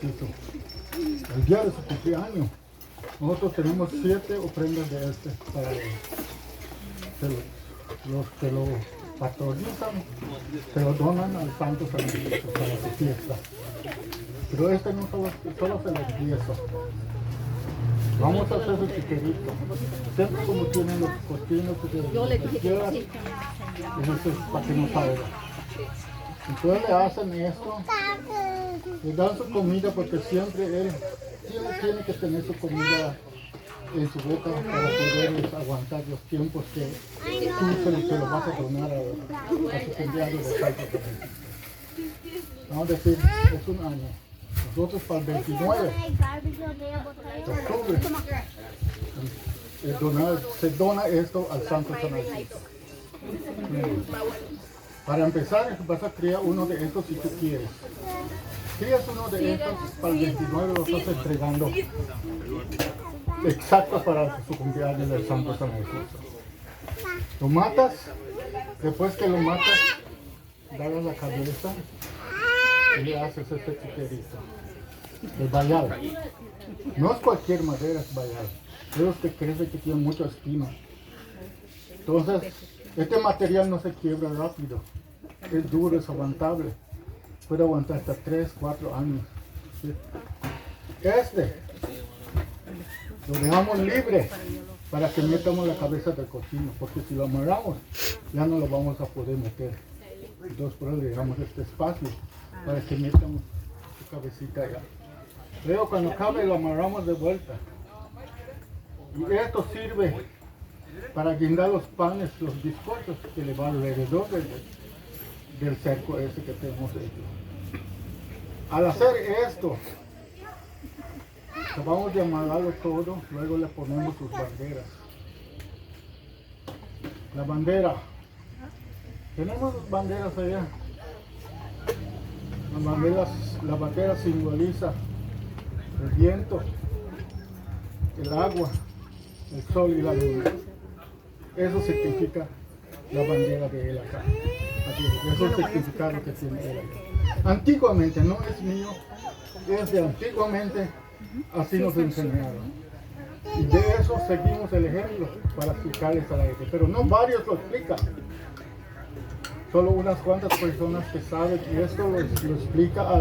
El día de su cumpleaños, nosotros tenemos 7 ofrendas de este para los que lo patronizan, se lo donan al Santo San Francisco para su fiesta. Pero este no solo se lo empiezo. Vamos a hacer su chiquerito. Siempre como tienen los cochinos de la izquierda, eso es para que no salga. Entonces le hacen esto, le dan su comida porque siempre él tiene que tener su comida en su boca para poder aguantar los tiempos que tú se lo vas a donar a su cumpleaños de Santo Francisco. Vamos a decir, es un año. Nosotros para el 29 de octubre se dona esto al Santo San Francisco. Para empezar, vas a crear uno de estos si tú quieres. Crías uno de estos, para el 29 lo estás entregando exacto para su cumpleaños del Santo San Francisco. Lo matas, después que lo matas, das la cabeza y le haces este chiquerito. El bayal. No es cualquier madera, es bayal. Es los que crece que tienen mucha espina. Entonces, este material no se quiebra rápido. Es duro, es aguantable. Puede aguantar hasta 3, 4 años. ¿Sí? Este lo dejamos libre para que metamos la cabeza del cochino, porque si lo amarramos ya no lo vamos a poder meter. Entonces por eso le dejamos este espacio para que metamos su cabecita allá. Luego cuando acabe lo amarramos de vuelta. Y esto sirve para guindar los panes, los bizcochos que le van alrededor del cerco ese que tenemos hecho. Al hacer esto, acabamos de amarrarlo todo, luego le ponemos sus banderas. La bandera, tenemos banderas allá. La bandera simboliza el viento, el agua, el sol y la luna. Eso significa la bandera de él acá. Eso es el significado que tiene él acá. Antiguamente, no es mío, es de antiguamente, así nos enseñaron. Y de eso seguimos el ejemplo para explicarles a la gente. Pero no varios lo explican. Solo unas cuantas personas que saben y esto lo explica a